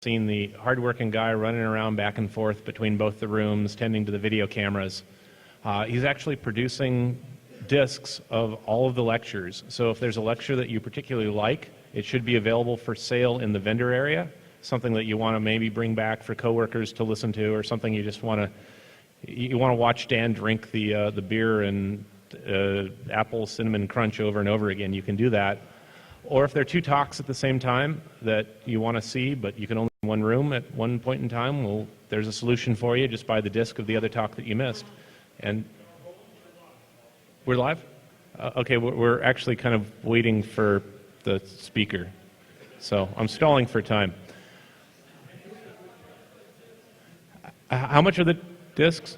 seen the hardworking guy running around back and forth between both the rooms, tending to the video cameras. He's actually producing discs of all of the lectures. So if there's a lecture that you particularly like, it should be available for sale in the vendor area, something that you want to maybe bring back for coworkers to listen to, or something you just want to watch Dan drink the beer and apple cinnamon crunch over and over again. You can do that. Or if there are two talks at the same time that you want to see, but you can only in one room at one point in time, well, there's a solution for you. Just buy the disc of the other talk that you missed. And we're live? Okay, we're actually kind of waiting for the speaker. So I'm stalling for time. How much are the discs?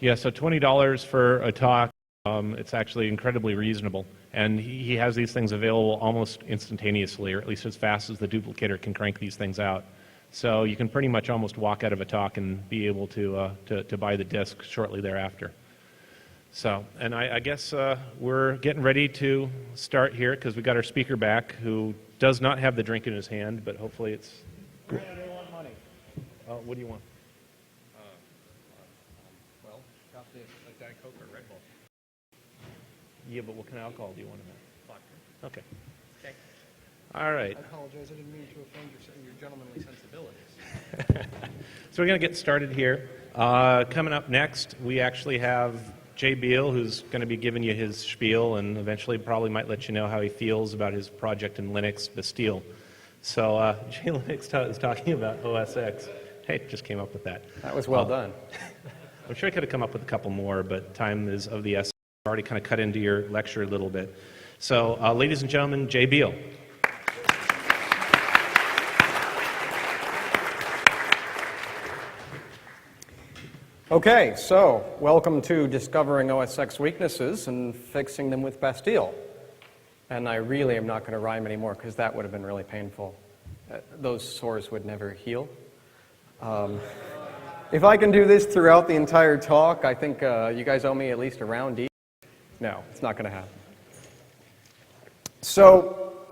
Yeah, so $20 for a talk. It's actually incredibly reasonable. And he has these things available almost instantaneously, or at least as fast as the duplicator can crank these things out. So you can pretty much almost walk out of a talk and be able to buy the disc shortly thereafter. So, and I guess we're getting ready to start here because we got our speaker back, who does not have the drink in his hand, but hopefully it's... Brandon, they want money. What do you want? Well, got the Diet Coke or Red Bull. Yeah, but what kind of alcohol do you want to have? Vodka. Okay. Okay. All right. I apologize. I didn't mean to offend your gentlemanly sensibilities. So we're going to get started here. Coming up next, we actually have Beale, who's going to be giving you his spiel, and eventually probably might let you know how he feels about his project in Linux, Bastille. So Linux is talking about OS X. Hey, just came up with that. That was well done. I'm sure I could have come up with a couple more, but time is of the essence. I've already kind of cut into your lecture a little bit. So, ladies and gentlemen, Beale. Okay, so welcome to discovering OS X weaknesses and fixing them with Bastille. And I really am not going to rhyme anymore because that would have been really painful. Those sores would never heal. If I can do this throughout the entire talk, I think you guys owe me at least a round each. No, it's not going to happen. So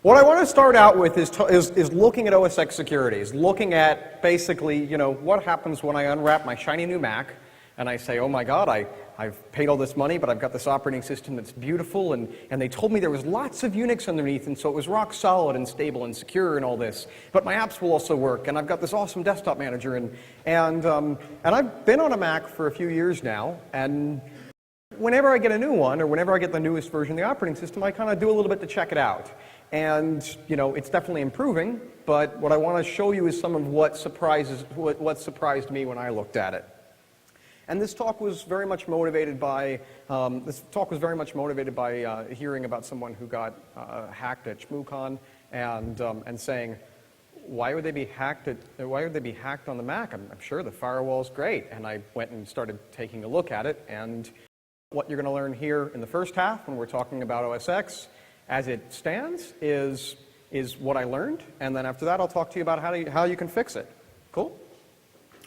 what I want to start out with is looking at OS X security, is looking at basically, what happens when I unwrap my shiny new Mac and I say, oh my God, I've paid all this money, but I've got this operating system that's beautiful, and they told me there was lots of Unix underneath, and so it was rock solid and stable and secure and all this, but my apps will also work, and I've got this awesome desktop manager, and I've been on a Mac for a few years now, and whenever I get a new one, or whenever I get the newest version of the operating system, I kind of do a little bit to check it out. And, it's definitely improving, but what I want to show you is some of what surprised me when I looked at it. And this talk was very much motivated by hearing about someone who got hacked at Toorcon and saying, why would they be hacked on the Mac? I'm sure the firewall's great. And I went and started taking a look at it, and what you're going to learn here in the first half when we're talking about OS X as it stands is what I learned, and then after that I'll talk to you about how you can fix it. Cool?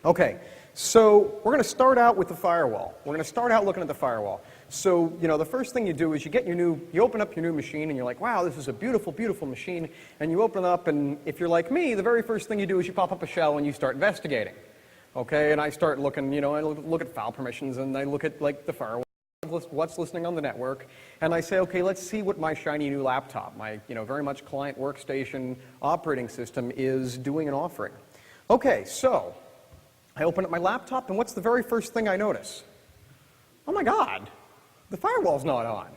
Okay, so we're going to start out with the firewall. We're going to start out looking at the firewall. So, the first thing you do is you open up your new machine, and you're like, wow, this is a beautiful, beautiful machine, and you open it up, and if you're like me, the very first thing you do is you pop up a shell and you start investigating. Okay, and I start looking, I look at file permissions, and I look at the firewall, what's listening on the network, and I say, okay, let's see what my shiny new laptop, my very much client workstation operating system is doing and offering. Okay, so I open up my laptop, and what's the very first thing I notice? Oh my God, the firewall's not on.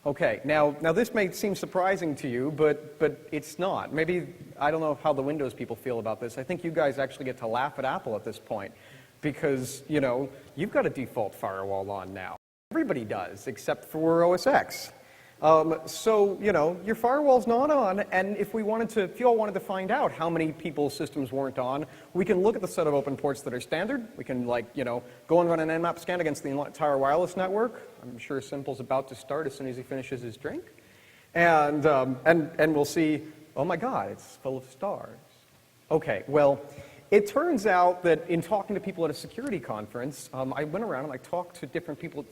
Okay, now this may seem surprising to you, but it's not. Maybe, I don't know how the Windows people feel about this. I think you guys actually get to laugh at Apple at this point because, you've got a default firewall on now. Everybody does, except for OS X. So, your firewall's not on, and if you all wanted to find out how many people's systems weren't on, we can look at the set of open ports that are standard. We can, go and run an Nmap scan against the entire wireless network. I'm sure Simple's about to start as soon as he finishes his drink. And we'll see, oh my God, it's full of stars. Okay, well, it turns out that in talking to people at a security conference, I went around and I talked to different people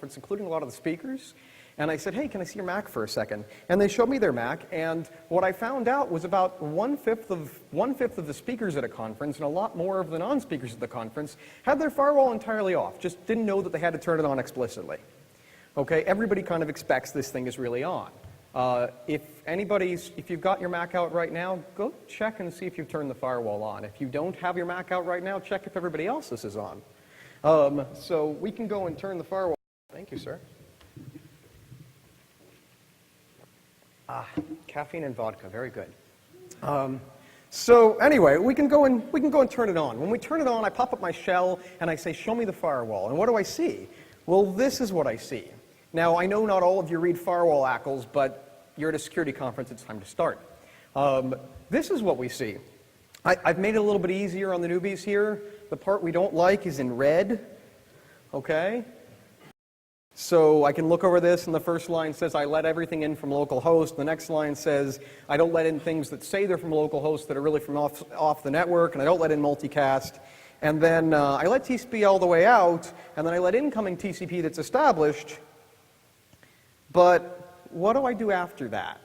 conference, including a lot of the speakers. And I said, hey, can I see your Mac for a second? And they showed me their Mac, and what I found out was about one-fifth of the speakers at a conference and a lot more of the non-speakers at the conference had their firewall entirely off, just didn't know that they had to turn it on explicitly. Okay, everybody kind of expects this thing is really on. If you've got your Mac out right now, go check and see if you've turned the firewall on. If you don't have your Mac out right now, check if everybody else's is on. So we can go and turn the firewall. Thank you, sir. Caffeine and vodka, very good. So anyway, we can go and turn it on. When we turn it on, I pop up my shell and I say, show me the firewall. And what do I see? Well, this is what I see. Now, I know not all of you read firewall ACLs, but you're at a security conference, it's time to start. This is what we see. I've made it a little bit easier on the newbies here. The part we don't like is in red, okay? So I can look over this, and the first line says, I let everything in from localhost. The next line says, I don't let in things that say they're from localhost that are really from off the network, and I don't let in multicast. And then I let TCP all the way out, and then I let incoming TCP that's established. But what do I do after that?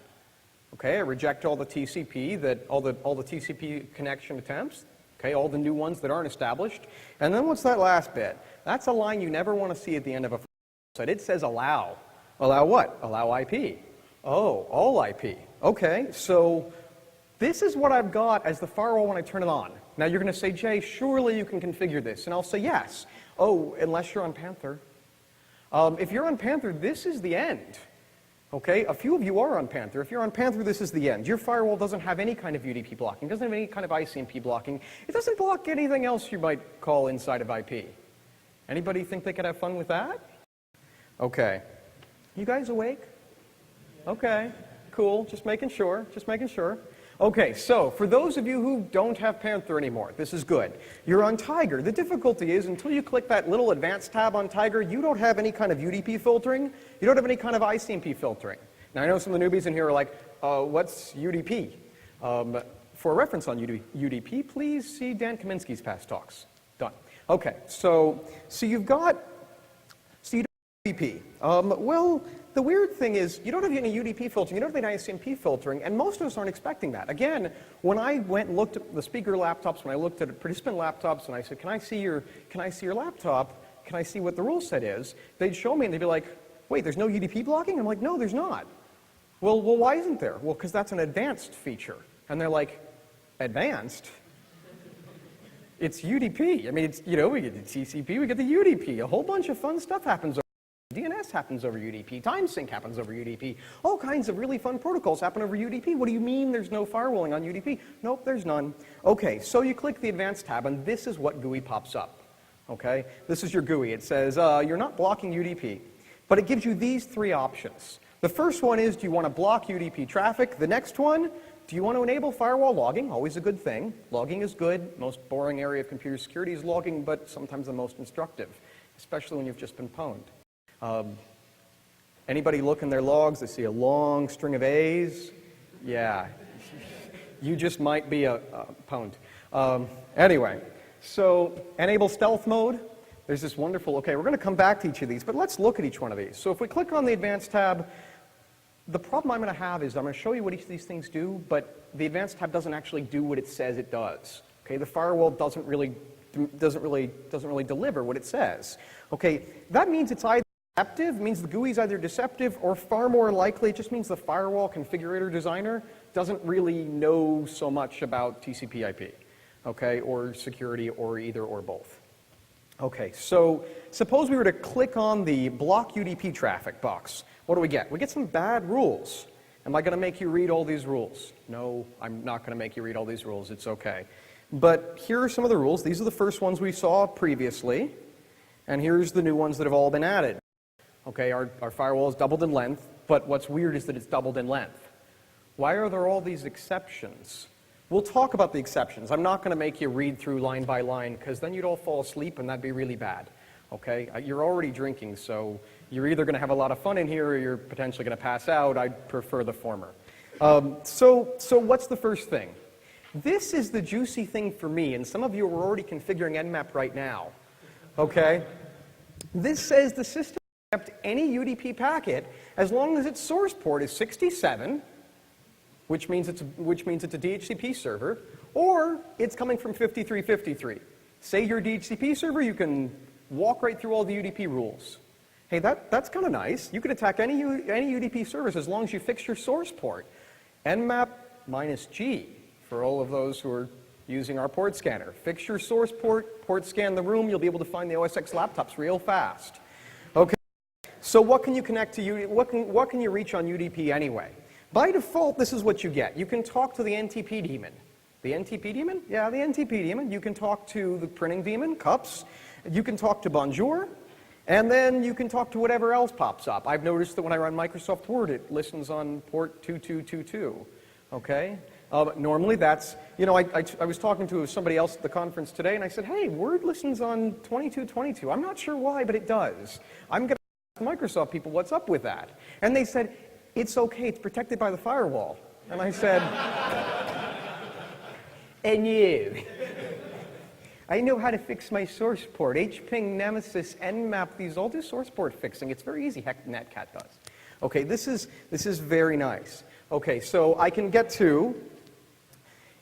Okay, I reject all the TCP, all the TCP connection attempts, okay, all the new ones that aren't established. And then what's that last bit? That's a line you never want to see at the end of a site. It says allow. Allow what? Allow IP. Oh, all IP. Okay, so this is what I've got as the firewall when I turn it on. Now you're going to say, Jay, surely you can configure this. And I'll say yes. Oh, unless you're on Panther. If you're on Panther, this is the end. Okay, a few of you are on Panther. If you're on Panther, this is the end. Your firewall doesn't have any kind of UDP blocking, doesn't have any kind of ICMP blocking. It doesn't block anything else you might call inside of IP. Anybody think they could have fun with that? Okay. You guys awake? Okay, cool, just making sure, Okay, so for those of you who don't have Panther anymore, this is good. You're on Tiger. The difficulty is until you click that little advanced tab on Tiger, you don't have any kind of UDP filtering. You don't have any kind of ICMP filtering. Now I know some of the newbies in here are like, what's UDP? For a reference on UDP, please see Dan Kaminsky's past talks. Done. Okay, so you don't have UDP. Well, the weird thing is you don't have any UDP filtering, you don't have any ICMP filtering, and most of us aren't expecting that. Again, when I went and looked at the speaker laptops, when I looked at participant laptops, and I said, can I see your laptop? Can I see what the rule set is? They'd show me, and they'd be like, wait, there's no UDP blocking? I'm like, no, there's not. Well, why isn't there? Well, because that's an advanced feature. And they're like, advanced? It's UDP. I mean, it's, we get the TCP, we get the UDP. A whole bunch of fun stuff happens. DNS happens over UDP. Timesync happens over UDP. All kinds of really fun protocols happen over UDP. What do you mean there's no firewalling on UDP? Nope, there's none. Okay, so you click the Advanced tab, and this is what GUI pops up. Okay, this is your GUI. It says you're not blocking UDP, but it gives you these three options. The first one is, do you want to block UDP traffic? The next one, do you want to enable firewall logging? Always a good thing. Logging is good. Most boring area of computer security is logging, but sometimes the most instructive, especially when you've just been pwned. Anybody look in their logs, they see a long string of A's? Yeah, you just might be a pwned. Anyway, so enable stealth mode. There's this wonderful, okay, we're going to come back to each of these, but let's look at each one of these. So if we click on the Advanced tab, the problem I'm going to have is I'm going to show you what each of these things do, but the Advanced tab doesn't actually do what it says it does. Okay, the firewall doesn't really deliver what it says. Okay, that means it's either deceptive, means the GUI is either deceptive, or far more likely, it just means the firewall configurator designer doesn't really know so much about TCP/IP, okay, or security, or either or both. Okay, so suppose we were to click on the block UDP traffic box. What do we get? We get some bad rules. Am I going to make you read all these rules? No, I'm not going to make you read all these rules. It's okay. But here are some of the rules. These are the first ones we saw previously, and here's the new ones that have all been added. Okay, our firewall is doubled in length, but what's weird is that it's doubled in length. Why are there all these exceptions? We'll talk about the exceptions. I'm not going to make you read through line by line, because then you'd all fall asleep, and that'd be really bad. Okay, you're already drinking, so you're either going to have a lot of fun in here, or you're potentially going to pass out. I'd prefer the former. So what's the first thing? This is the juicy thing for me, and some of you are already configuring Nmap right now. Okay, this says the system accept any UDP packet as long as its source port is 67, which means it's a DHCP server, or it's coming from 5353. Say you're a DHCP server, you can walk right through all the UDP rules. Hey, that's kind of nice. You can attack any UDP service as long as you fix your source port. Nmap-G for all of those who are using our port scanner. Fix your source port scan the room, you'll be able to find the OS X laptops real fast. Okay, so what can you connect to what can you reach on UDP anyway? By default, this is what you get. You can talk to the NTP daemon. The NTP daemon? Yeah, the NTP daemon. You can talk to the printing daemon, cups. You can talk to Bonjour. And then you can talk to whatever else pops up. I've noticed that when I run Microsoft Word, it listens on port 2222. Okay? Normally that's, you know, I was talking to somebody else at the conference today, and I said, hey, Word listens on 2222. I'm not sure why, but it does. I'm going to ask Microsoft people what's up with that. And they said, it's okay, it's protected by the firewall. And I said, and you? I know how to fix my source port. HPing, Nemesis, Nmap, these all do source port fixing. It's very easy, heck, Netcat does. Okay, this is very nice. Okay, so I can get to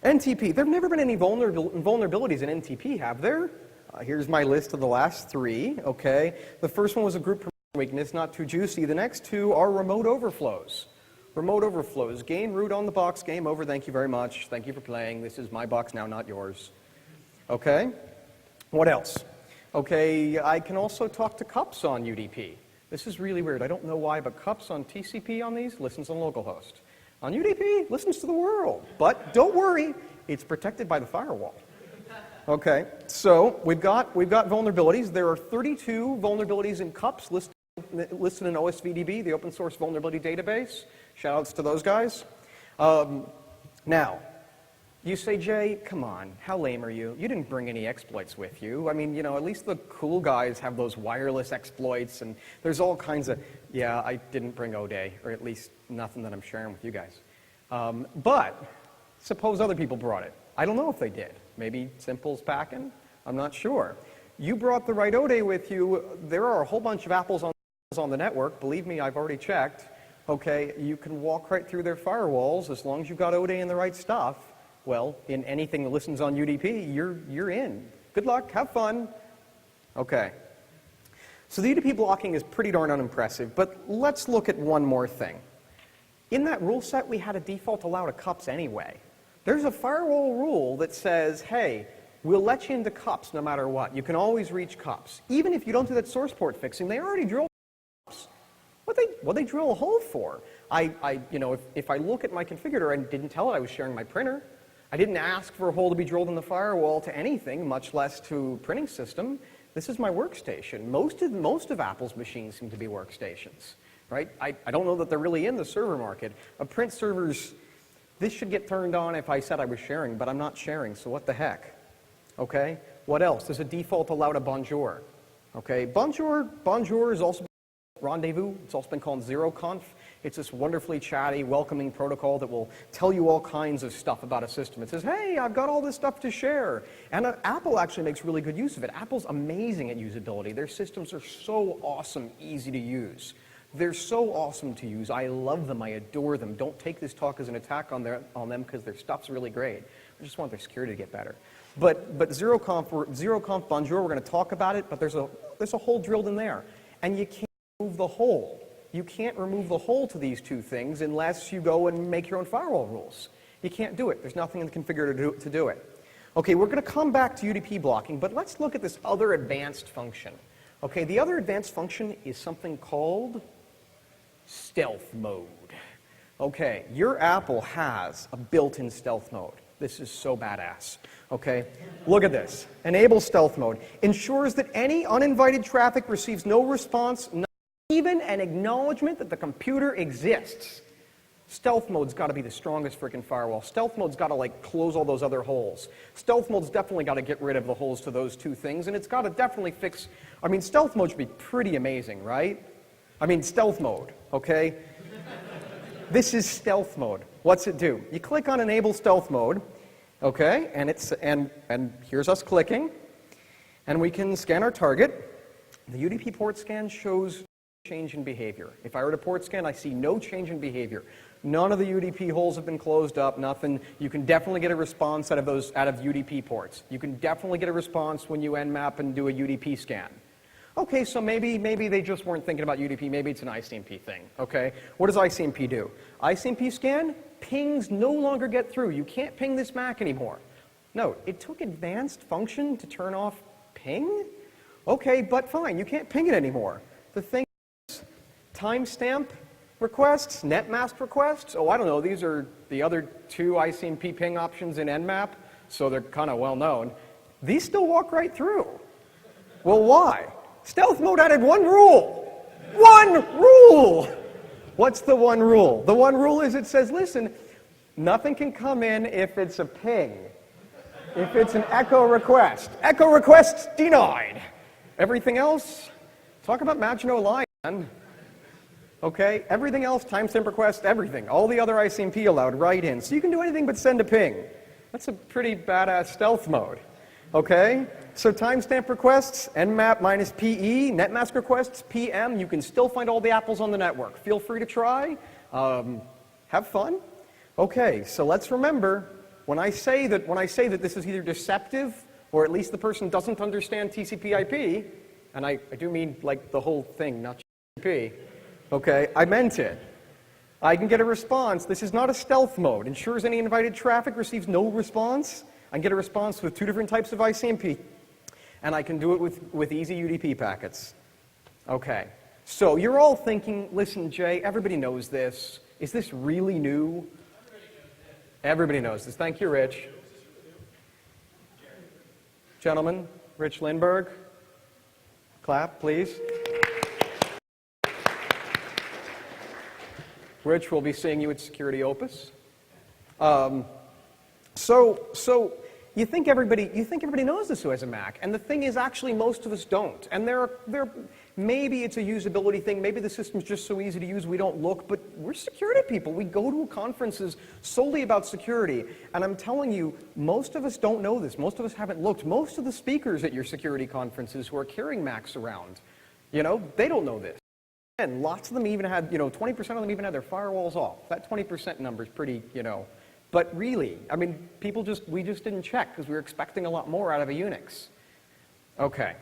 NTP. There have never been any vulnerabilities in NTP, have there? Here's my list of the last 3, okay? The first one was a group weakness, not too juicy. The next 2 are remote overflows. Remote overflows. Gain root on the box, game over, thank you very much. Thank you for playing. This is my box now, not yours. Okay? What else? Okay, I can also talk to cups on UDP. This is really weird. I don't know why, but cups on TCP on these listens on localhost. On UDP, listens to the world. But don't worry, it's protected by the firewall. Okay, so we've got vulnerabilities. There are 32 vulnerabilities in cups listed in OSVDB, the open source vulnerability database. Shout outs to those guys. Now, you say, Jay, come on, how lame are you? You didn't bring any exploits with you. I mean, you know, at least the cool guys have those wireless exploits, and there's all kinds of, yeah, I didn't bring O-Day, or at least nothing that I'm sharing with you guys. But suppose other people brought it. I don't know if they did. Maybe Simple's packing? I'm not sure. You brought the right O-Day with you. There are a whole bunch of apples on the network. Believe me, I've already checked. Okay, you can walk right through their firewalls as long as you've got O-Day and the right stuff. Well, in anything that listens on UDP, you're in. Good luck, have fun. Okay. So the UDP blocking is pretty darn unimpressive, but let's look at one more thing. In that rule set, we had a default allow to cups anyway. There's a firewall rule that says, hey, we'll let you into cups no matter what. You can always reach cups. Even if you don't do that source port fixing, they already drill cups. What they drill a hole for? You know, if I look at my configurator, I didn't tell it I was sharing my printer. I didn't ask for a hole to be drilled in the firewall to anything, much less to printing system. This is my workstation. Most of Apple's machines seem to be workstations, right? I don't know that they're really in the server market. Print servers, this should get turned on if I said I was sharing, but I'm not sharing, so what the heck? Okay, what else? There's a default allow to Bonjour. Okay, Bonjour is also Rendezvous. It's also been called ZeroConf. It's this wonderfully chatty, welcoming protocol that will tell you all kinds of stuff about a system. It says, hey, I've got all this stuff to share. And Apple actually makes really good use of it. Apple's amazing at usability. Their systems are so awesome, easy to use. They're so awesome to use. I love them. I adore them. Don't take this talk as an attack on them because their stuff's really great. I just want their security to get better. But ZeroConf Bonjour, we're going to talk about it, but there's a hole drilled in there. And you can't remove the hole. You can't remove the hole to these two things unless you go and make your own firewall rules. You can't do it. There's nothing in the configurator to do it. Okay, we're going to come back to UDP blocking, but let's look at this other advanced function. Okay, the other advanced function is something called stealth mode. Okay, your Apple has a built-in stealth mode. This is so badass. Okay, look at this. Enable stealth mode. Ensures that any uninvited traffic receives no response, not even an acknowledgement that the computer exists. Stealth mode's got to be the strongest freaking firewall. Stealth mode's got to like close all those other holes. Stealth mode's definitely got to get rid of the holes to those two things, and it's got to definitely fix. I mean, stealth mode should be pretty amazing, right? I mean, stealth mode. Okay. This is stealth mode. What's it do? You click on enable stealth mode. Okay, and here's us clicking, and we can scan our target. The UDP port scan shows change in behavior. If I were to port scan, I see no change in behavior. None of the UDP holes have been closed up, nothing. You can definitely get a response out of UDP ports. You can definitely get a response when you Nmap and do a UDP scan. Okay, so maybe they just weren't thinking about UDP, maybe it's an ICMP thing, okay? What does ICMP do? ICMP scan, pings no longer get through. You can't ping this MAC anymore. Note, it took advanced function to turn off ping? Okay, but fine, you can't ping it anymore. The thing is, timestamp requests, netmask requests, oh, I don't know, these are the other two ICMP ping options in Nmap, so they're kind of well known. These still walk right through. Well, why? Stealth mode added one rule. One rule! What's the one rule? The one rule is it says, listen, nothing can come in if it's a ping. If it's an echo request. Echo requests denied. Everything else, talk about Maginot Line, man. Okay, everything else, timestamp request, everything. All the other ICMP allowed right in. So you can do anything but send a ping. That's a pretty badass stealth mode. Okay, so timestamp requests, Nmap minus PE, netmask requests, PM, you can still find all the apples on the network. Feel free to try. Have fun. Okay, so let's remember, when I say that this is either deceptive or at least the person doesn't understand TCP/IP, and I do mean like the whole thing, not TCP. Okay, I meant it. I can get a response. This is not a stealth mode. Ensures any invited traffic receives no response. I can get a response with two different types of ICMP, and I can do it with easy UDP packets. Okay, so you're all thinking, listen, Jay, everybody knows this. Is this really new? Everybody knows this. Thank you, Rich. Gentlemen, Rich Lindbergh. Clap, please. Rich, we'll be seeing you at Security Opus. So you think everybody knows this who has a Mac, and the thing is, actually, most of us don't. And maybe it's a usability thing. Maybe the system's just so easy to use we don't look. But we're security people. We go to conferences solely about security, and I'm telling you, most of us don't know this. Most of us haven't looked. Most of the speakers at your security conferences who are carrying Macs around, they don't know this. And lots of them even had, 20% of them even had their firewalls off. That 20% number is pretty, But really, I mean, we just didn't check because we were expecting a lot more out of a Unix. Okay,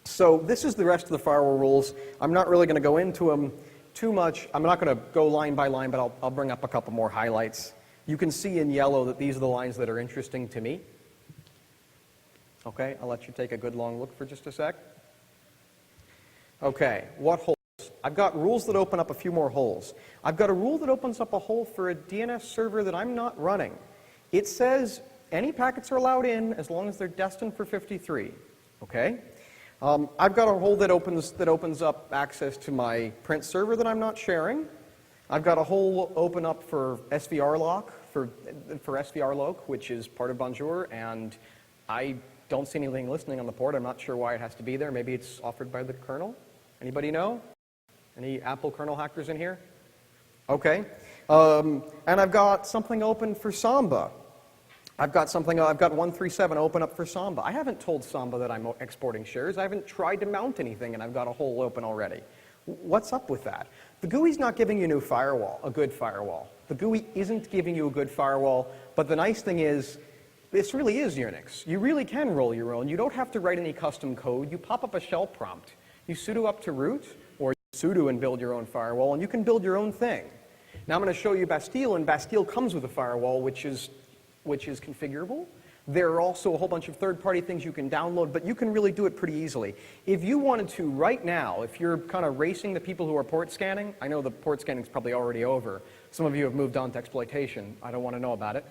so this is the rest of the firewall rules. I'm not really going to go into them too much. I'm not going to go line by line, but I'll bring up a couple more highlights. You can see in yellow that these are the lines that are interesting to me. Okay, I'll let you take a good long look for just a sec. Okay, what holes? I've got rules that open up a few more holes. I've got a rule that opens up a hole for a DNS server that I'm not running. It says any packets are allowed in as long as they're destined for 53. Okay? I've got a hole that opens up access to my print server that I'm not sharing. I've got a hole open up for SVR lock, for SVR loc, which is part of Bonjour, and I don't see anything listening on the port. I'm not sure why it has to be there. Maybe it's offered by the kernel. Anybody know? Any Apple kernel hackers in here? Okay. And I've got something open for Samba. I've got 137 open up for Samba. I haven't told Samba that I'm exporting shares. I haven't tried to mount anything, and I've got a hole open already. What's up with that? The GUI's not giving you a good firewall. The GUI isn't giving you a good firewall, but the nice thing is, this really is Unix. You really can roll your own. You don't have to write any custom code. You pop up a shell prompt. You sudo up to root, or sudo and build your own firewall, and you can build your own thing. Now I'm going to show you Bastille, and Bastille comes with a firewall which is configurable. There are also a whole bunch of third-party things you can download, but you can really do it pretty easily. If you wanted to right now, if you're kind of racing the people who are port scanning, I know the port scanning is probably already over. Some of you have moved on to exploitation. I don't want to know about it.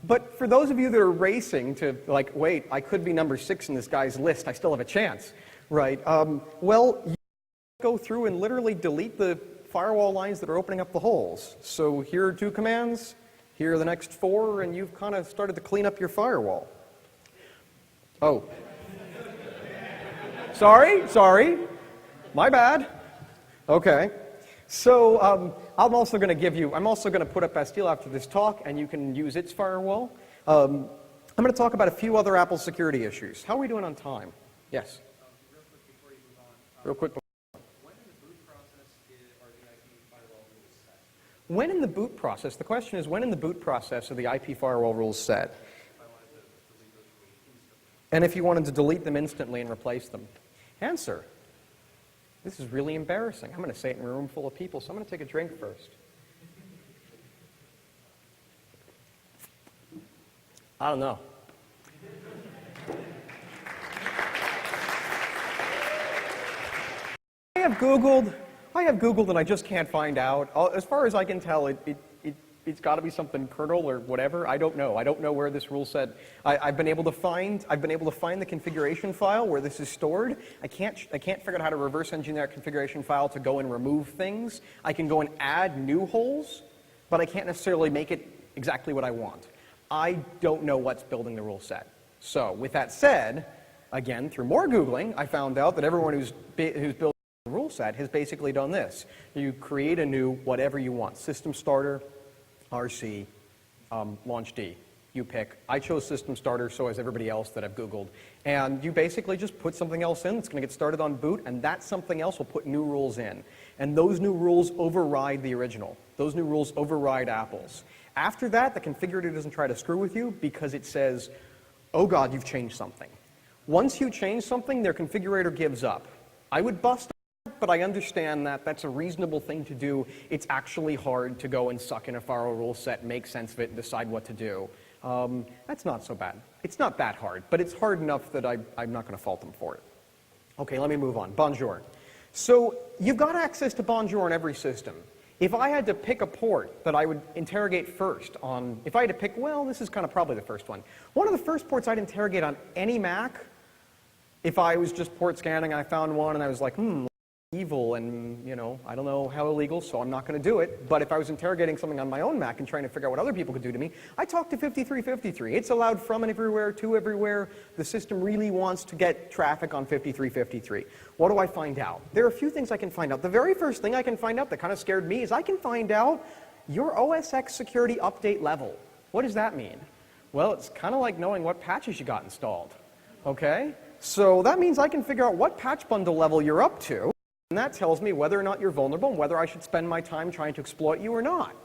But for those of you that are racing to, like, wait, I could be number 6 in this guy's list. I still have a chance, right? Well, you go through and literally delete the firewall lines that are opening up the holes. So here are 2 commands. Here are the next 4, and you've kind of started to clean up your firewall. Oh. Sorry. My bad. Okay. So I'm also going to put up Bastille after this talk, and you can use its firewall. I'm going to talk about a few other Apple security issues. How are we doing on time? Yes? Real quick before you move on. Real quick. When in the boot process, the question is, when in the boot process are the IP firewall rules set? And if you wanted to delete them instantly and replace them? Answer. This is really embarrassing. I'm going to say it in a room full of people, so I'm going to take a drink first. I don't know. I have Googled and I just can't find out. As far as I can tell, it's got to be something kernel or whatever. I don't know. I don't know where this rule set. I've been able to find the configuration file where this is stored. I can't figure out how to reverse engineer that configuration file to go and remove things. I can go and add new holes, but I can't necessarily make it exactly what I want. I don't know what's building the rule set. So with that said, again, through more Googling, I found out that everyone who's built the rule set has basically done this. You create a new whatever you want, system starter, RC, launch D. You pick. I chose system starter, so has everybody else that I've Googled. And you basically just put something else in. It's going to get started on boot, and that something else will put new rules in. And those new rules override the original. Those new rules override Apple's. After that, the configurator doesn't try to screw with you because it says, oh God, you've changed something. Once you change something, their configurator gives up. I would bust it, but I understand that that's a reasonable thing to do. It's actually hard to go and suck in a firewall rule set, make sense of it, and decide what to do. That's not so bad. It's not that hard, but it's hard enough that I'm not going to fault them for it. Okay, let me move on. Bonjour. So you've got access to Bonjour on every system. If I had to pick a port that I would interrogate first on, if I had to pick, well, this is kind of probably the first one. One of the first ports I'd interrogate on any Mac, if I was just port scanning, I found one and I was like, evil and, you know, I don't know how illegal, so I'm not going to do it. But if I was interrogating something on my own Mac and trying to figure out what other people could do to me, I talked to 5353. It's allowed from and everywhere to everywhere. The system really wants to get traffic on 5353. What do I find out? There are a few things I can find out. The very first thing I can find out that kind of scared me is I can find out your OS X security update level. What does that mean? Well, it's kind of like knowing what patches you got installed. Okay? So that means I can figure out what patch bundle level you're up to. And that tells me whether or not you're vulnerable and whether I should spend my time trying to exploit you or not.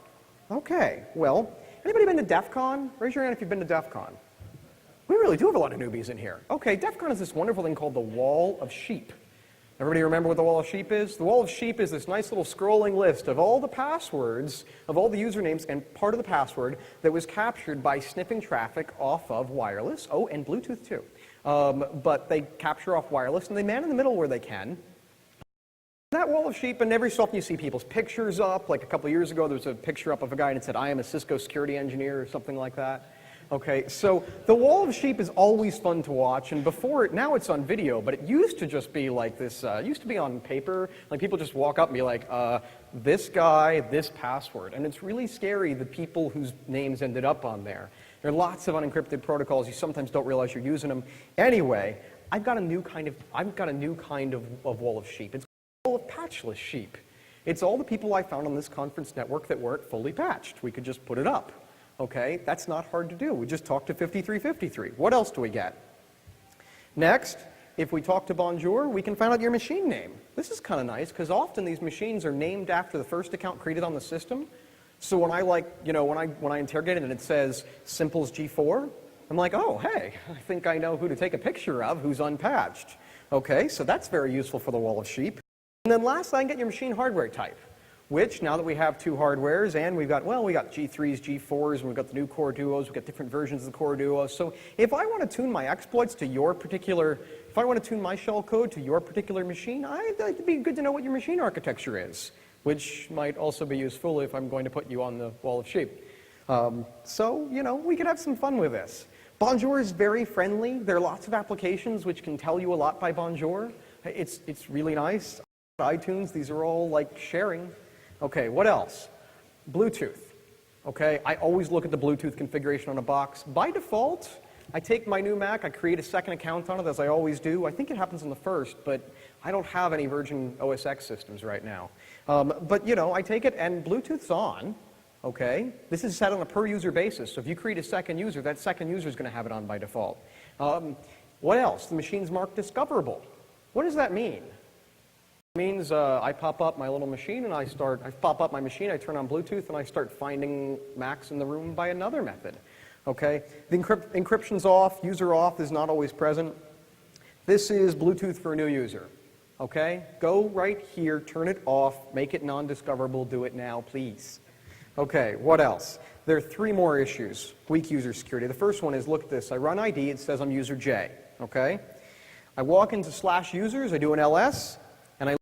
Okay, well, anybody been to DEF CON? Raise your hand if you've been to DEF CON. We really do have a lot of newbies in here. Okay, DEF CON is this wonderful thing called the Wall of Sheep. Everybody remember what the Wall of Sheep is? The Wall of Sheep is this nice little scrolling list of all the passwords, of all the usernames, and part of the password that was captured by sniffing traffic off of wireless. Oh, and Bluetooth too. But they capture off wireless, and they man in the middle where they can. That Wall of Sheep, and every so often you see people's pictures up. Like a couple of years ago, there was a picture up of a guy and it said, I am a Cisco security engineer, or something like that. Okay, so the Wall of Sheep is always fun to watch, and now it's on video, but it used to just be like this, it used to be on paper, like people just walk up and be like, this guy, this password, and it's really scary the people whose names ended up on there. There are lots of unencrypted protocols, you sometimes don't realize you're using them. Anyway, I've got a new kind of Wall of Sheep. It's of patchless sheep. It's all the people I found on this conference network that weren't fully patched. We could just put it up. Okay, that's not hard to do. We just talk to 5353. What else do we get? Next, if we talk to Bonjour, we can find out your machine name. This is kind of nice because often these machines are named after the first account created on the system. So when I when I interrogate it and it says Simples G4, I'm like, oh, hey, I think I know who to take a picture of who's unpatched. Okay, so that's very useful for the Wall of Sheep. And then lastly, I can get your machine hardware type, which now that we have two hardwares and we got G3s, G4s, and we've got the new Core Duos, we've got different versions of the Core Duos. So if I want to tune my exploits to your particular, if I want to tune my shell code to your particular machine, it'd be good to know what your machine architecture is, which might also be useful if I'm going to put you on the Wall of Sheep. So, you know, we could have some fun with this. Bonjour is very friendly. There are lots of applications which can tell you a lot by Bonjour. It's really nice. iTunes, these are all like sharing. Okay, what else? Bluetooth. Okay, I always look at the Bluetooth configuration on a box. By default, I take my new Mac, I create a second account on it, as I always do. I think it happens on the first, but I don't have any Virgin OS X systems right now. But, you know, I take it and Bluetooth's on. Okay, this is set on a per user basis. So if you create a second user, that second user is going to have it on by default. What else? The machine's marked discoverable. What does that mean? means I pop up my little machine and I pop up my machine, I turn on Bluetooth, and I start finding Macs in the room by another method. Okay? The encryption's off, user auth is not always present. This is Bluetooth for a new user. Okay? Go right here, turn it off, make it non-discoverable, do it now, please. Okay, what else? There are 3 more issues. Weak user security. The first one is, look at this. I run ID, it says I'm user J. Okay? I walk into /users, I do an ls, and I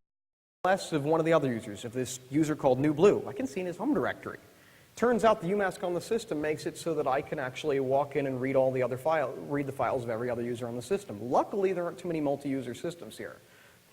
ls of one of the other users, of this user called new blue. I can see in his home directory. Turns out the UMask on the system makes it so that I can actually walk in and read all the other read the files of every other user on the system. Luckily, there aren't too many multi-user systems here.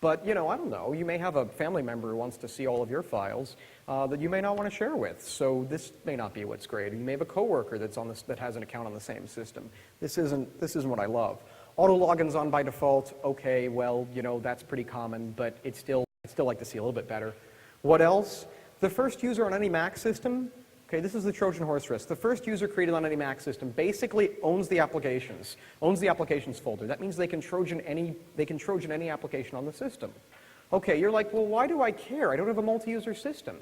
But, you know, I don't know. You may have a family member who wants to see all of your files that you may not want to share with. So this may not be what's great. You may have a coworker that has an account on the same system. This isn't what I love. Auto login's on by default. Okay, well, you know, that's pretty common, but I'd still like to see a little bit better. What else? The first user on any Mac system, okay, this is the Trojan horse risk. The first user created on any Mac system basically owns the applications folder. That means they can Trojan any application on the system. Okay, you're like, well, why do I care? I don't have a multi-user system.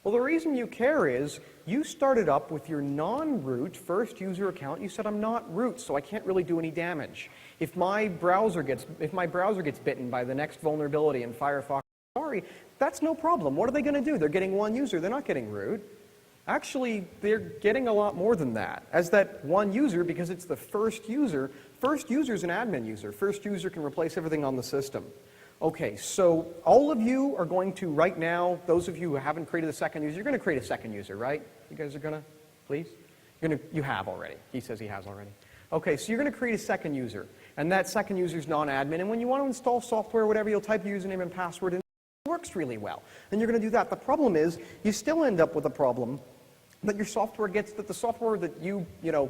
Well, the reason you care is you started up with your non-root first user account. You said, I'm not root, so I can't really do any damage. If my browser gets bitten by the next vulnerability in Firefox, sorry, that's no problem. What are they going to do? They're getting one user. They're not getting root. Actually, they're getting a lot more than that. As that one user, because it's the first user is an admin user. First user can replace everything on the system. Okay, so all of you are going to, right now, those of you who haven't created a second user, you're going to create a second user, right? You guys are going to, please? You have already. He says he has already. Okay, so you're going to create a second user. And that second user is non-admin. And when you want to install software or whatever, you'll type your username and password in. It works really well. And you're going to do that. The problem is, you still end up with a problem that the software that you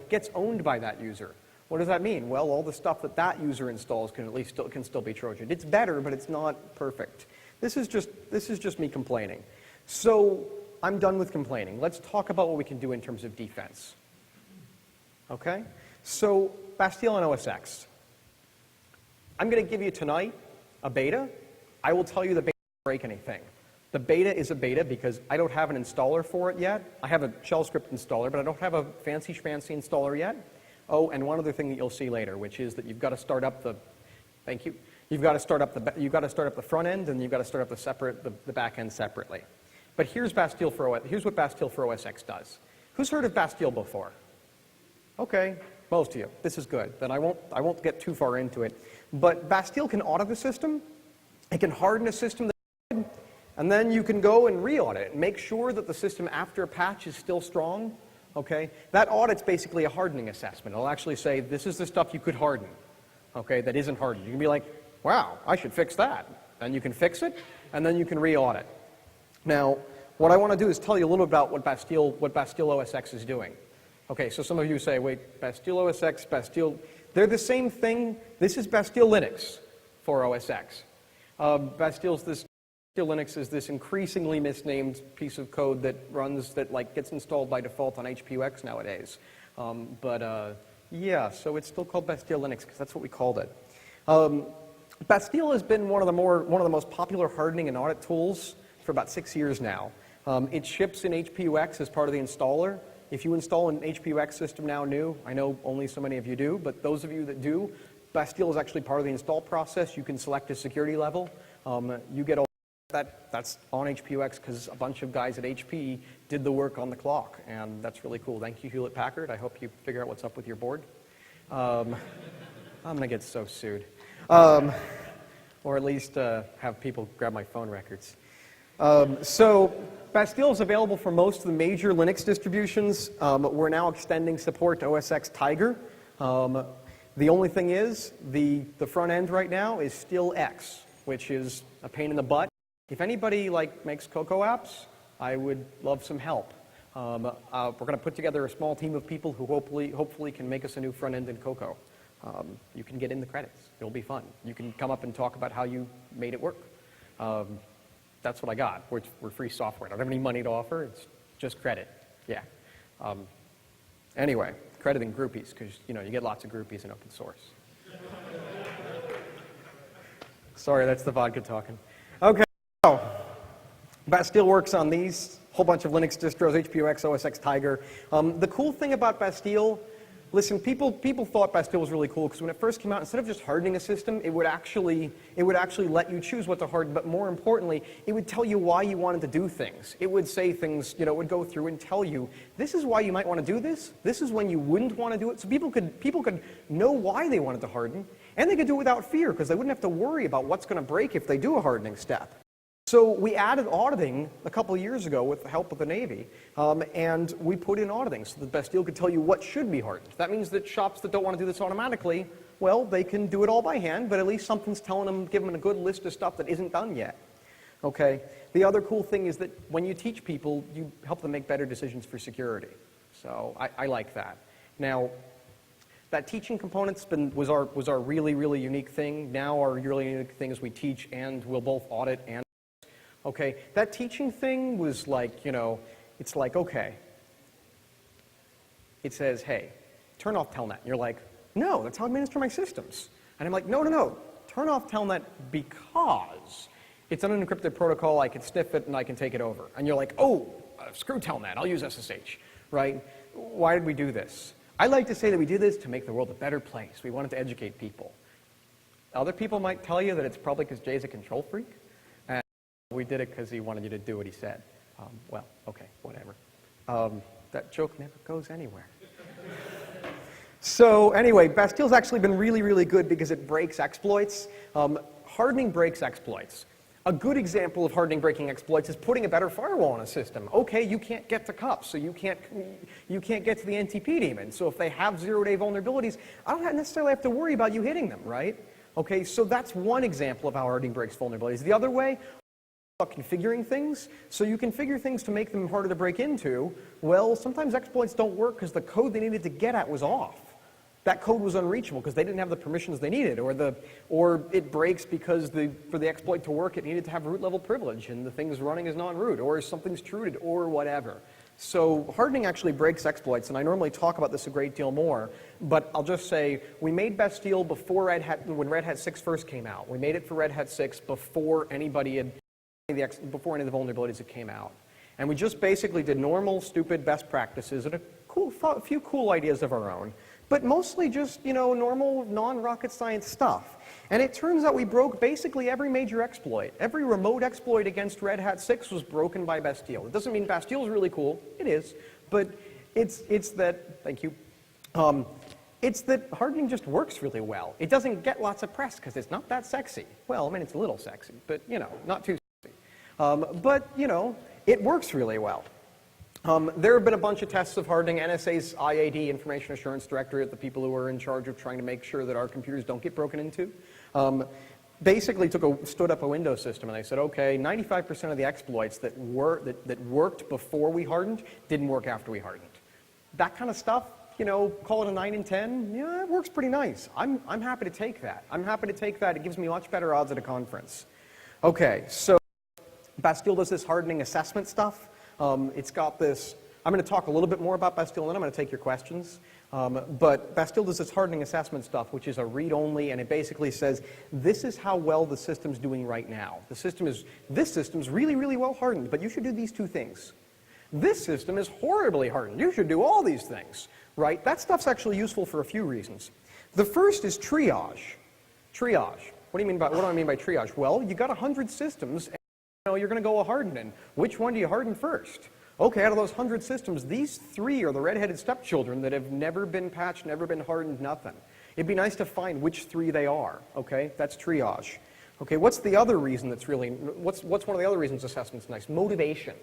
gets owned by that user. What does that mean? Well, all the stuff that user installs can still be Trojan. It's better, but it's not perfect. This is just me complaining. So I'm done with complaining. Let's talk about what we can do in terms of defense. Okay? So Bastille and OS X. I'm going to give you tonight a beta. I will tell you the beta doesn't break anything. The beta is a beta because I don't have an installer for it yet. I have a shell script installer, but I don't have a fancy schmancy installer yet. Oh, and one other thing that you'll see later, which is that you've got to start up the, thank you, you've got to start up the front end, and you've got to start up the back end separately. But here's what Bastille for OS X does. Who's heard of Bastille before? Okay, most of you. This is good. Then I won't get too far into it. But Bastille can audit the system. It can harden a system, and then you can go and re-audit it and make sure that the system after a patch is still strong. Okay? That audit's basically a hardening assessment. It'll actually say, this is the stuff you could harden, okay, that isn't hardened. You can be like, wow, I should fix that. Then you can fix it, and then you can re-audit. Now, what I want to do is tell you a little about what Bastille OS X is doing. Okay, so some of you say, wait, Bastille OS X, Bastille, they're the same thing. This is Bastille Linux for OS X. Bastille Linux is this increasingly misnamed piece of code that gets installed by default on HPUX nowadays. Yeah, so it's still called Bastille Linux because that's what we called it. Bastille has been one of the most popular hardening and audit tools for about 6 years now. It ships in HPUX as part of the installer. If you install an HPUX system now new, I know only so many of you do, but those of you that do, Bastille is actually part of the install process. You can select a security level. You get all that's on HPUX because a bunch of guys at HP did the work on the clock, and that's really cool. Thank you, Hewlett-Packard. I hope you figure out what's up with your board. I'm going to get so sued. Or at least have people grab my phone records. So Bastille is available for most of the major Linux distributions. We're now extending support to OS X Tiger. The only thing is, the front end right now is still X, which is a pain in the butt. If anybody makes Cocoa apps, I would love some help. We're going to put together a small team of people who hopefully can make us a new front end in Cocoa. You can get in the credits. It'll be fun. You can come up and talk about how you made it work. That's what I got. We're free software. I don't have any money to offer. It's just credit. Yeah. Anyway, crediting groupies because you get lots of groupies in open source. Sorry, that's the vodka talking. Okay. Bastille works on these, whole bunch of Linux distros, HPOX, OS X, Tiger. The cool thing about Bastille, listen, people thought Bastille was really cool because when it first came out, instead of just hardening a system, it would actually let you choose what to harden, but more importantly, it would tell you why you wanted to do things. It would say things, it would go through and tell you, this is why you might want to do this, this is when you wouldn't want to do it, so people could know why they wanted to harden, and they could do it without fear because they wouldn't have to worry about what's going to break if they do a hardening step. So we added auditing a couple of years ago with the help of the Navy, and we put in auditing so that Bastille could tell you what should be hardened. That means that shops that don't want to do this automatically, well, they can do it all by hand, but at least something's telling them, giving them a good list of stuff that isn't done yet. Okay? The other cool thing is that when you teach people, you help them make better decisions for security. So I like that. Now, that teaching component's was our really, really unique thing. Now our really unique thing is we teach and we'll both audit and okay, that teaching thing was like, it's like, okay. It says, hey, turn off Telnet. And you're like, no, that's how I administer my systems. And I'm like, no, turn off Telnet because it's an unencrypted protocol, I can sniff it and I can take it over. And you're like, oh, screw Telnet, I'll use SSH, right? Why did we do this? I like to say that we did this to make the world a better place. We wanted to educate people. Other people might tell you that it's probably because Jay's a control freak. We did it because he wanted you to do what he said. Well, okay, whatever. That joke never goes anywhere. So anyway, Bastille's actually been really, really good because it breaks exploits. Hardening breaks exploits. A good example of hardening breaking exploits is putting a better firewall on a system. Okay, you can't get to cups, so you can't get to the NTP daemon. So if they have zero-day vulnerabilities, I don't necessarily have to worry about you hitting them, right? Okay, so that's one example of how hardening breaks vulnerabilities. The other way, configuring things, so you configure things to make them harder to break into. Well, sometimes exploits don't work because the code they needed to get at was off. That code was unreachable because they didn't have the permissions they needed, or it breaks because for the exploit to work, it needed to have root level privilege, and the thing's running as non-root, or something's trooted, or whatever. So hardening actually breaks exploits, and I normally talk about this a great deal more, but I'll just say we made Bastille before when Red Hat 6 first came out. We made it for Red Hat 6 before anybody had before any of the vulnerabilities that came out. And we just basically did normal, stupid best practices and a few cool ideas of our own, but mostly just, normal, non-rocket science stuff. And it turns out we broke basically every major exploit. Every remote exploit against Red Hat 6 was broken by Bastille. It doesn't mean Bastille's really cool. It is. But it's that, thank you, it's that hardening just works really well. It doesn't get lots of press because it's not that sexy. Well, I mean, it's a little sexy, but, not too but, it works really well. There have been a bunch of tests of hardening. NSA's IAD, Information Assurance Directorate, the people who are in charge of trying to make sure that our computers don't get broken into, basically stood up a Windows system and they said, okay, 95% of the exploits that worked before we hardened didn't work after we hardened. That kind of stuff, call it a 9 in 10, yeah, it works pretty nice. I'm happy to take that. I'm happy to take that. It gives me much better odds at a conference. Okay, so Bastille does this hardening assessment stuff. It's got this, I'm going to talk a little bit more about Bastille and then I'm going to take your questions. But Bastille does this hardening assessment stuff, which is a read-only, and it basically says, this is how well the system's doing right now. This system's really, really well hardened, but you should do these two things. This system is horribly hardened. You should do all these things, right? That stuff's actually useful for a few reasons. The first is triage. Triage. What do I mean by triage? Well, you got 100 systems, and you're going to go a harden in. Which one do you harden first? Okay, out of those 100 systems, these 3 are the red-headed stepchildren that have never been patched, never been hardened, nothing. It'd be nice to find which 3 they are, okay? That's triage. Okay, what's the other reason that's really, what's one of the other reasons assessment's nice? Motivation.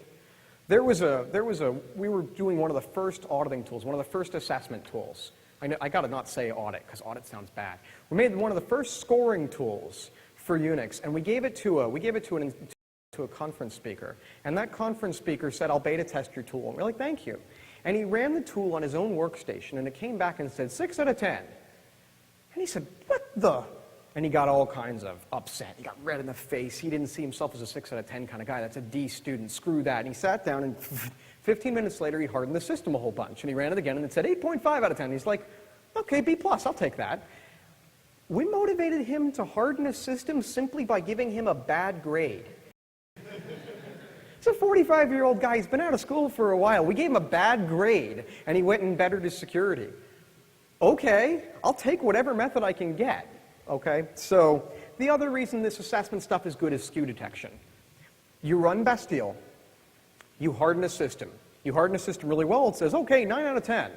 We were doing one of the first auditing tools, one of the first assessment tools. I gotta not say audit, because audit sounds bad. We made one of the first scoring tools for Unix, and we gave it to a conference speaker. And that conference speaker said, I'll beta test your tool. And we're like, thank you. And he ran the tool on his own workstation, and it came back and said, 6 out of 10. And he said, what the? And he got all kinds of upset. He got red in the face. He didn't see himself as a 6 out of 10 kind of guy. That's a D student. Screw that. And he sat down, and 15 minutes later, he hardened the system a whole bunch. And he ran it again, and it said 8.5 out of 10. He's like, okay, B+, I'll take that. We motivated him to harden a system simply by giving him a bad grade. It's a 45-year-old guy. He's been out of school for a while. We gave him a bad grade, and he went and bettered his security. Okay, I'll take whatever method I can get. Okay, so the other reason this assessment stuff is good is skew detection. You run Bastille. You harden a system. You harden a system really well. It says, okay, 9 out of 10.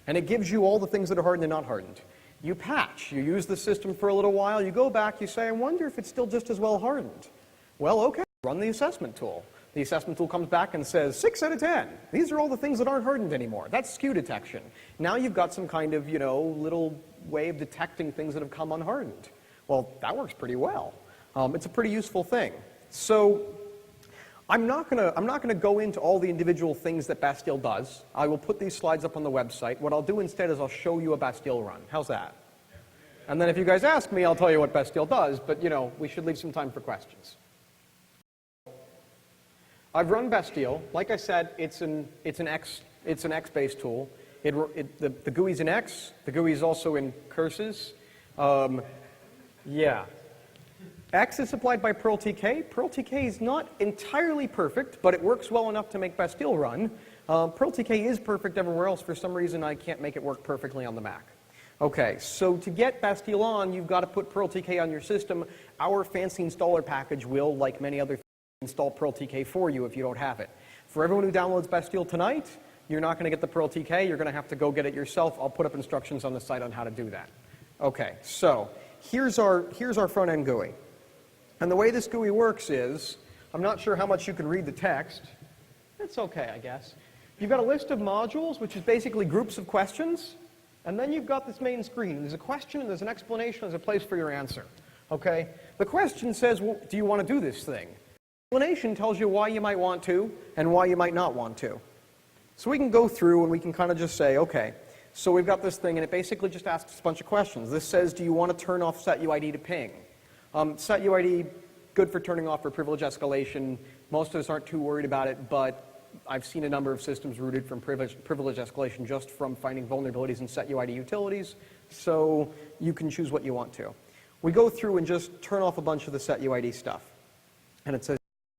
And it gives you all the things that are hardened and not hardened. You patch. You use the system for a little while. You go back. You say, I wonder if it's still just as well hardened. Well, okay, run the assessment tool. The assessment tool comes back and says, 6 out of 10. These are all the things that aren't hardened anymore. That's skew detection. Now you've got some kind of, little way of detecting things that have come unhardened. Well, that works pretty well. It's a pretty useful thing. So I'm not gonna go into all the individual things that Bastille does. I will put these slides up on the website. What I'll do instead is I'll show you a Bastille run. How's that? And then if you guys ask me, I'll tell you what Bastille does, but we should leave some time for questions. I've run Bastille. Like I said, it's an X-based tool. The GUI's in X. The GUI is also in curses. Yeah. X is supplied by PearlTK. PearlTK is not entirely perfect, but it works well enough to make Bastille run. PearlTK is perfect everywhere else. For some reason, I can't make it work perfectly on the Mac. Okay, so to get Bastille on, you've got to put PearlTK on your system. Our fancy installer package will, like many other things, install PearlTK for you if you don't have it. For everyone who downloads Bastille tonight, you're not going to get the PearlTK. You're going to have to go get it yourself. I'll put up instructions on the site on how to do that. Okay, so here's our front-end GUI. And the way this GUI works is, I'm not sure how much you can read the text. It's okay, I guess. You've got a list of modules, which is basically groups of questions. And then you've got this main screen. There's a question, and there's an explanation, there's a place for your answer. Okay? The question says, well, do you want to do this thing? The explanation tells you why you might want to and why you might not want to. So we can go through and we can kind of just say, okay, so we've got this thing, and it basically just asks a bunch of questions. This says, do you want to turn off setUID to ping? SetUID, good for turning off for privilege escalation. Most of us aren't too worried about it, but I've seen a number of systems rooted from privilege escalation just from finding vulnerabilities in setUID utilities, so you can choose what you want to. We go through and just turn off a bunch of the setUID stuff. And it says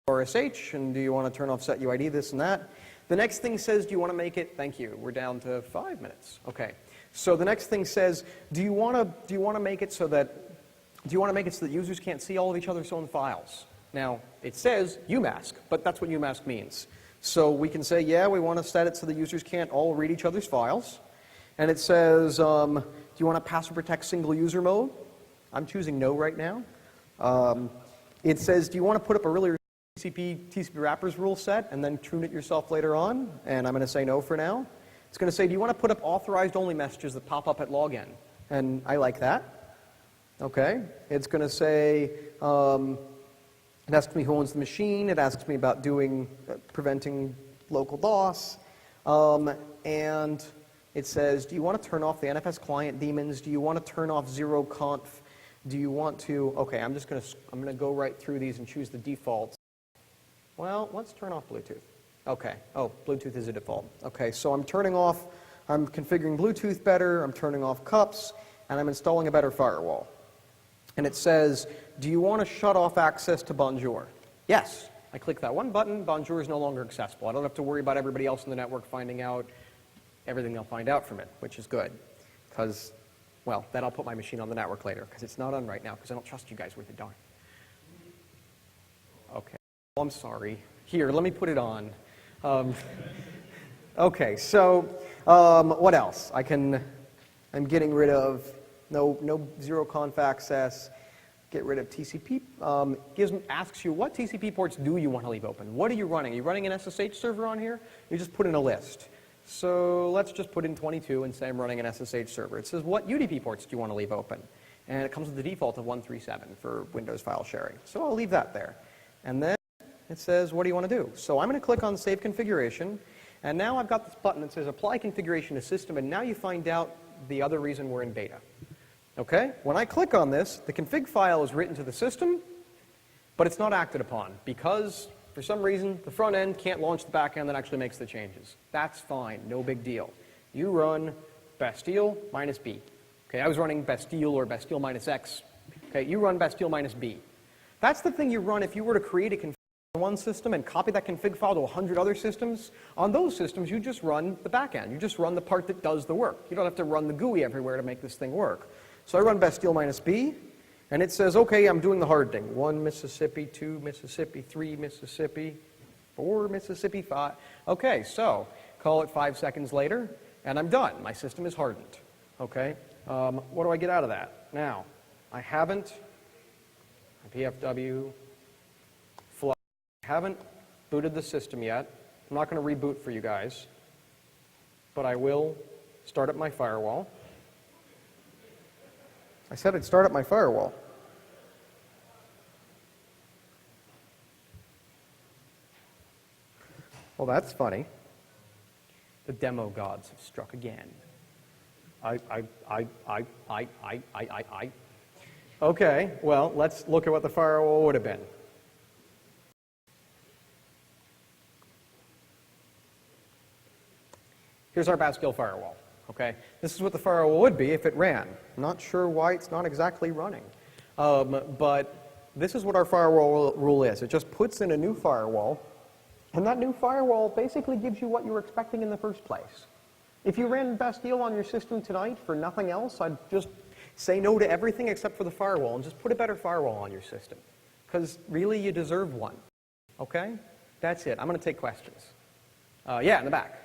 RSH, and do you want to turn off setUID, this and that. The next thing says, do you want to make it, thank you, we're down to 5 minutes. Okay, so the next thing says, do you want to make it so that users can't see all of each other's own files? Now, it says UMask, but that's what UMask means. So we can say, yeah, we want to set it so the users can't all read each other's files. And it says, do you want to password protect single user mode? I'm choosing no right now. It says, do you want to put up a really TCP wrappers rule set and then tune it yourself later on? And I'm going to say no for now. It's going to say, do you want to put up authorized only messages that pop up at login? And I like that. Okay. It's going to say, it asks me who owns the machine. It asks me about preventing local DOS. And it says, do you want to turn off the NFS client daemons? Do you want to turn off zeroconf? Do you want to, okay, I'm going to go right through these and choose the defaults. Well, let's turn off Bluetooth. Okay, oh, Bluetooth is a default. Okay, so I'm configuring Bluetooth better, I'm turning off cups, and I'm installing a better firewall. And it says, do you want to shut off access to Bonjour? Yes. I click that one button, Bonjour is no longer accessible. I don't have to worry about everybody else in the network finding out everything they'll find out from it, which is good. Because, well, then I'll put my machine on the network later, because it's not on right now, because I don't trust you guys worth a darn. Okay. I'm sorry. Here, let me put it on. Okay, so what else? I'm getting rid of no zeroconf access, get rid of TCP. Asks you, what TCP ports do you want to leave open? What are you running? Are you running an SSH server on here? You just put in a list. So let's just put in 22 and say I'm running an SSH server. It says, what UDP ports do you want to leave open? And it comes with the default of 137 for Windows file sharing. So I'll leave that there. And then it says, what do you want to do? So I'm going to click on Save Configuration, and now I've got this button that says Apply Configuration to System, and now you find out the other reason we're in beta. Okay? When I click on this, the config file is written to the system, but it's not acted upon because, for some reason, the front end can't launch the back end that actually makes the changes. That's fine. No big deal. You run Bastille minus B. Okay, I was running Bastille or Bastille minus X. Okay, you run Bastille minus B. That's the thing you run if you were to create a config one system and copy that config file to 100 other systems. On those systems, you just run the back end. You just run the part that does the work. You don't have to run the GUI everywhere to make this thing work. So I run Bastille -B, and it says, okay, I'm doing the hardening. 1 Mississippi, 2 Mississippi, 3 Mississippi, 4 Mississippi, 5. Okay, so call it 5 seconds later, and I'm done. My system is hardened. Okay, what do I get out of that? Now, I haven't, PFW, haven't booted the system yet. I'm not going to reboot for you guys, but I will start up my firewall. I said I'd start up my firewall. Well, that's funny. The demo gods have struck again. Okay, well, let's look at what the firewall would have been. Here's our Bastille firewall, okay? This is what the firewall would be if it ran. Not sure why it's not exactly running. But this is what our firewall rule is. It just puts in a new firewall, and that new firewall basically gives you what you were expecting in the first place. If you ran Bastille on your system tonight for nothing else, I'd just say no to everything except for the firewall and just put a better firewall on your system. Because really, you deserve one, okay? That's it. I'm going to take questions. Yeah, in the back.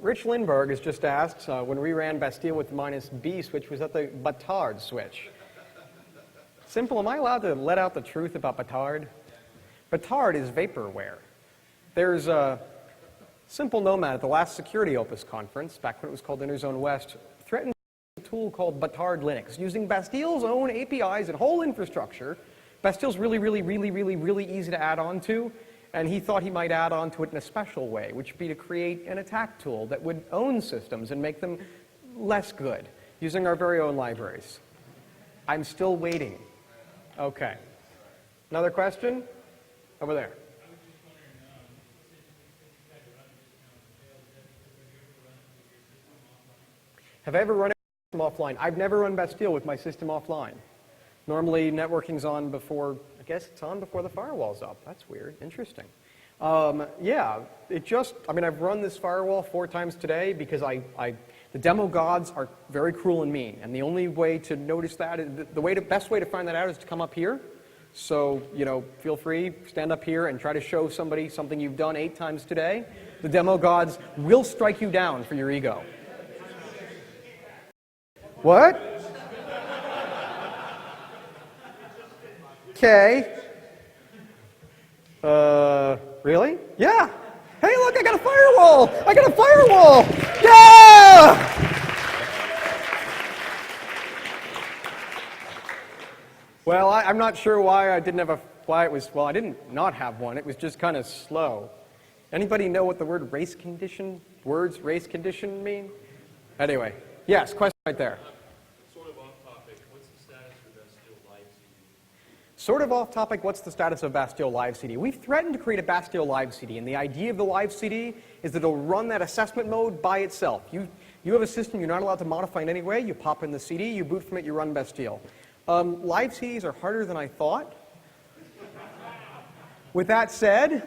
Rich Lindbergh has just asked, when we ran Bastille with the -B switch, was that the Batard switch? Simple, am I allowed to let out the truth about Batard? Batard is vaporware. There's a Simple Nomad at the last Security Opus conference, back when it was called Interzone West, threatened a tool called Batard Linux, using Bastille's own APIs and whole infrastructure. Bastille's really easy to add on to. And he thought he might add on to it in a special way, which would be to create an attack tool that would own systems and make them less good, using our very own libraries. I'm still waiting. Okay. Another question? Over there. Have I ever run a system offline? I've never run Bastille with my system offline. Normally, networking's on before, I guess it's on before the firewall's up. That's weird. Interesting. Yeah, I've run this firewall 4 times today because the demo gods are very cruel and mean. And the only way to notice that, best way to find that out is to come up here. So, feel free, stand up here and try to show somebody something you've done 8 times today. The demo gods will strike you down for your ego. What? Okay. Really? Yeah. Hey, look, I got a firewall! I got a firewall! Yeah! Well, I'm not sure why I didn't have I didn't not have one. It was just kind of slow. Anybody know what the word race condition mean? Anyway, yes, question right there. Sort of off topic, what's the status of Bastille Live CD? We've threatened to create a Bastille Live CD, and the idea of the Live CD is that it'll run that assessment mode by itself. You have a system you're not allowed to modify in any way, you pop in the CD, you boot from it, you run Bastille. Live CDs are harder than I thought. With that said,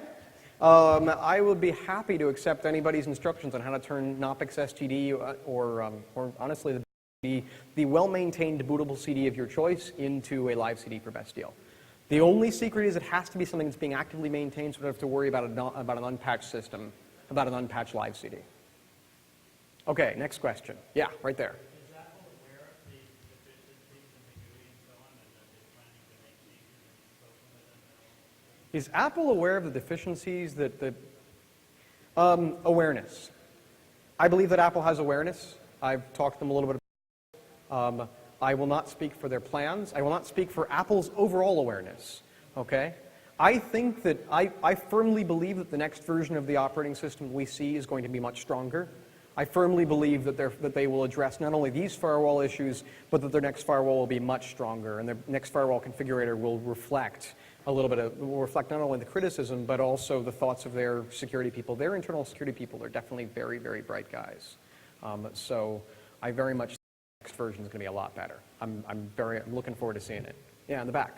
I would be happy to accept anybody's instructions on how to turn Knoppix STD or honestly, the well-maintained bootable CD of your choice into a live CD for Bastille. The only secret is it has to be something that's being actively maintained, so we don't have to worry about an unpatched system, about an unpatched live CD. Okay, next question. Yeah, right there. Is Apple aware of the deficiencies that the... awareness. I believe that Apple has awareness. I've talked to them a little bit about I will not speak for their plans. I will not speak for Apple's overall awareness, okay? I think that, I firmly believe that the next version of the operating system we see is going to be much stronger. I firmly believe that they will address not only these firewall issues, but that their next firewall will be much stronger, and their next firewall configurator will reflect will reflect not only the criticism, but also the thoughts of their security people. Their internal security people are definitely very, very bright guys. So I very much next version is going to be a lot better. I'm looking forward to seeing it. Yeah, in the back.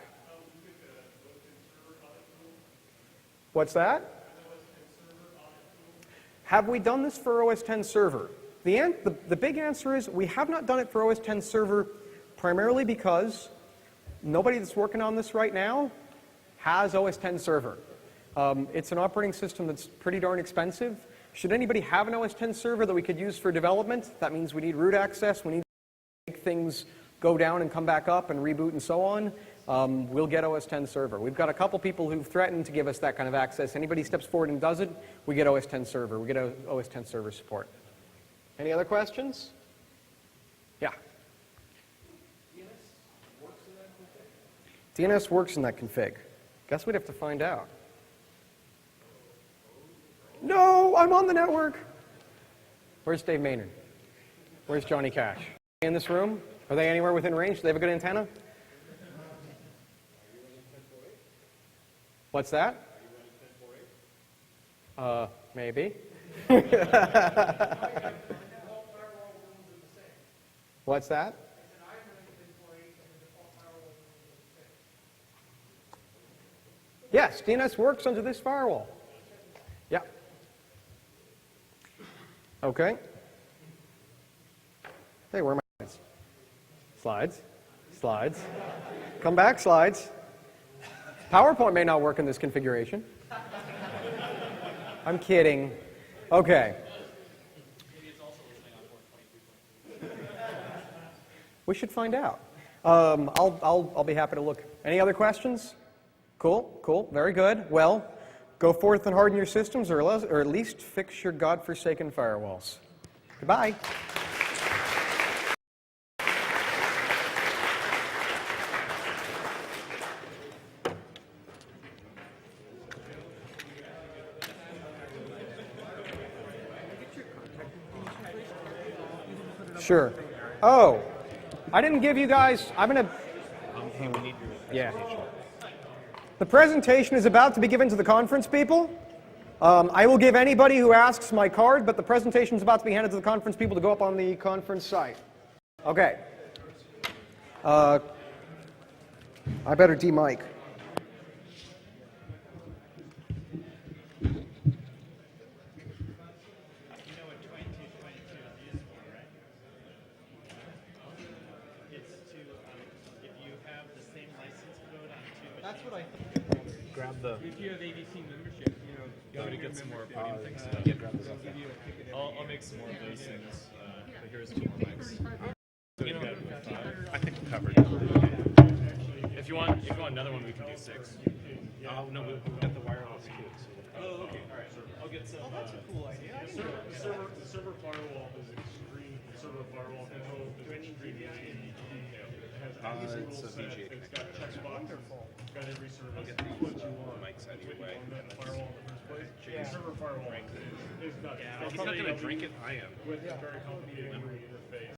What's that? Have we done this for OS X Server? The big answer is we have not done it for OS X Server primarily because nobody that's working on this right now has OS X Server. It's an operating system that's pretty darn expensive. Should anybody have an OS X Server that we could use for development, that means we need root access, we need to make things go down and come back up and reboot and so on, we'll get OS X Server. We've got a couple people who've threatened to give us that kind of access. Anybody steps forward and does it, we get OS X Server. We get OS X Server support. Any other questions? Yeah. DNS works in that config. Guess we'd have to find out. No, I'm on the network. Where's Dave Maynard? Where's Johnny Cash? In this room? Are they anywhere within range? Do they have a good antenna? What's that? Maybe. What's that? Yes, DNS works under this firewall. Yeah. Okay. Hey, where are my slides? Slides. Slides. Come back, slides. PowerPoint may not work in this configuration. I'm kidding. Okay. We should find out. I'll be happy to look. Any other questions? Cool, cool, very good. Well, go forth and harden your systems, or at least fix your godforsaken firewalls. Goodbye. Sure. Oh, I didn't give you guys, I'm going to... Hey, we need your presentation. The presentation is about to be given to the conference people. I will give anybody who asks my card, but the presentation is about to be handed to the conference people to go up on the conference site. Okay. I better de-mic. Grab the. If you have ABC membership, you know, to get some more podium things. I'll make some more of those things. But here's 2 more mics. So you got 5. I think we're covered. If you want another one, we can do 6. Oh no, we've got the wireless too. So okay, all right. I'll get some. That's a cool idea. The server firewall is extreme. The server firewall control is extreme. It's a VGA connector. It's got checkbox. It's got every service. I'll get the mics out of your way. Firewall in the first place. The server firewall is nuts. Yeah, he's not going to drink it. I am. With a very complicated interface.